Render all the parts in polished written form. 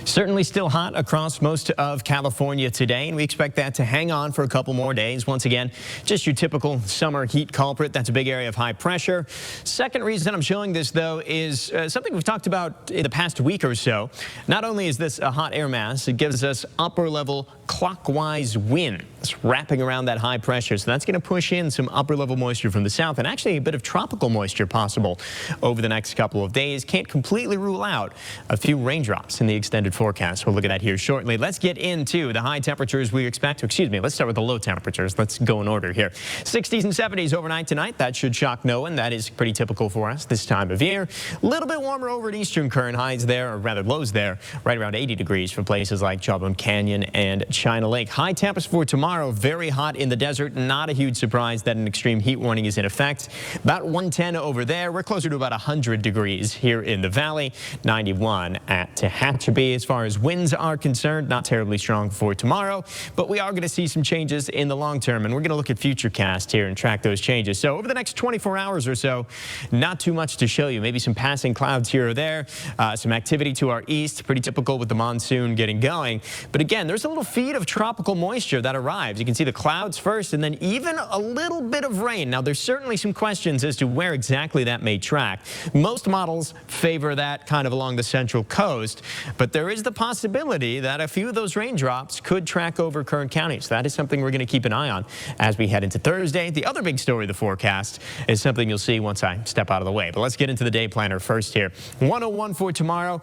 Certainly still hot across most of California today, and we expect that to hang on for a couple more days. Once again, just your typical summer heat culprit. That's a big area of high pressure. Second reason I'm showing this, though, is something we've talked about in the past week or so. Not only is this a hot air mass, it gives us upper-level clockwise wind. It's wrapping around that high pressure, so that's going to push in some upper-level moisture from the south, and actually a bit of tropical moisture possible over the next couple of days. Can't completely rule out a few raindrops in the extended forecast. We'll look at that here shortly. Let's get into the high temperatures we expect. Excuse me, let's start with the low temperatures. Let's go in order here. 60s and 70s overnight tonight. That should shock no one. That is pretty typical for us this time of year. A little bit warmer over at eastern Kern. Highs there, or rather lows there, right around 80 degrees for places like Jawbone Canyon and China Lake. High temps for tomorrow, very hot in the desert. Not a huge surprise that an extreme heat warning is in effect. About 110 over there. We're closer to about 100 degrees here in the valley. 91 at Tehachapi. As far as winds are concerned, not terribly strong for tomorrow, but we are going to see some changes in the long term, and we're going to look at Futurecast here and track those changes. So over the next 24 hours or so, not too much to show you. Maybe some passing clouds here or there, some activity to our east, pretty typical with the monsoon getting going. But again, there's a little feed of tropical moisture that arrives. You can see the clouds first, and then even a little bit of rain. Now, there's certainly some questions as to where exactly that may track. Most models favor that kind of along the central coast, but there is the possibility that a few of those raindrops could track over Kern County. So that is something we're going to keep an eye on as we head into Thursday. The other big story of the forecast is something you'll see once I step out of the way. But let's get into the day planner first here. 101 for tomorrow.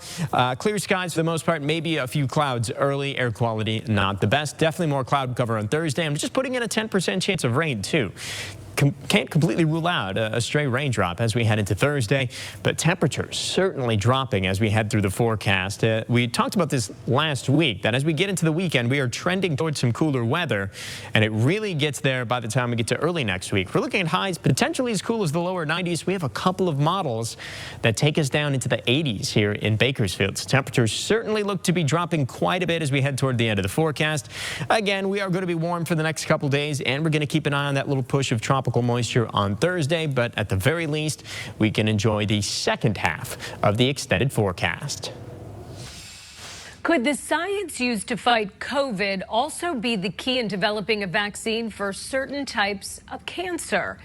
Clear skies for the most part. Maybe a few clouds early. Air quality not the best. Definitely more cloud cover on Thursday. I'm just putting in a 10% chance of rain too. Can't completely rule out a stray raindrop as we head into Thursday, but temperatures certainly dropping as we head through the forecast. We talked about this last week, that as we get into the weekend, we are trending towards some cooler weather, and it really gets there by the time we get to early next week. We're looking at highs potentially as cool as the lower 90s. We have a couple of models that take us down into the 80s here in Bakersfield. So temperatures certainly look to be dropping quite a bit as we head toward the end of the forecast. Again, we are going to be warm for the next couple days, and we're going to keep an eye on that little push of tropical moisture on Thursday, but at the very least, we can enjoy the second half of the extended forecast. Could the science used to fight COVID also be the key in developing a vaccine for certain types of cancer?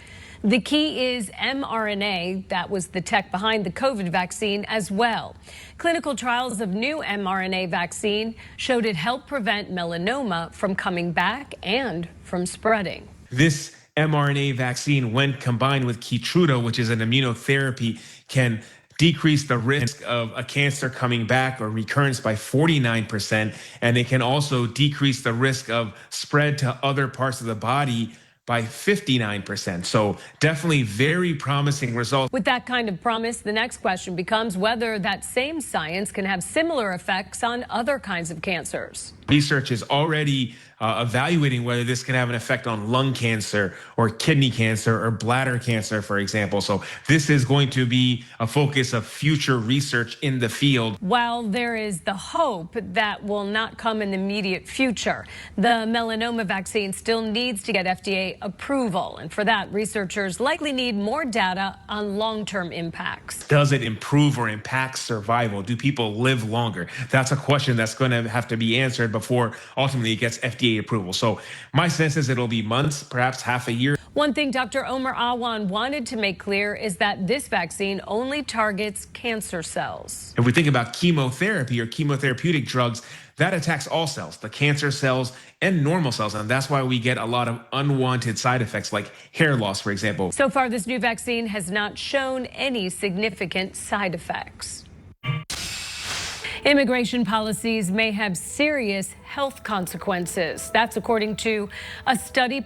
The key is mRNA. That was the tech behind the COVID vaccine as well. Clinical trials of new mRNA vaccine showed it helped prevent melanoma from coming back and from spreading. This mRNA vaccine, when combined with Keytruda, which is an immunotherapy, can decrease the risk of a cancer coming back or recurrence by 49%, and it can also decrease the risk of spread to other parts of the body by 59%. So definitely very promising results. With that kind of promise, the next question becomes whether that same science can have similar effects on other kinds of cancers. Research is already evaluating whether this can have an effect on lung cancer or kidney cancer or bladder cancer, for example. So this is going to be a focus of future research in the field. While there is the hope that will not come in the immediate future, the melanoma vaccine still needs to get FDA approval. And for that, researchers likely need more data on long-term impacts. Does it improve or impact survival? Do people live longer? That's a question that's going to have to be answered before ultimately it gets FDA approval. So my sense is it'll be months, perhaps half a year. One thing Dr. Omar Awan wanted to make clear is that this vaccine only targets cancer cells. If we think about chemotherapy or chemotherapeutic drugs, that attacks all cells, the cancer cells and normal cells. And that's why we get a lot of unwanted side effects like hair loss, for example. So far, this new vaccine has not shown any significant side effects. Immigration policies may have serious health consequences. That's according to a study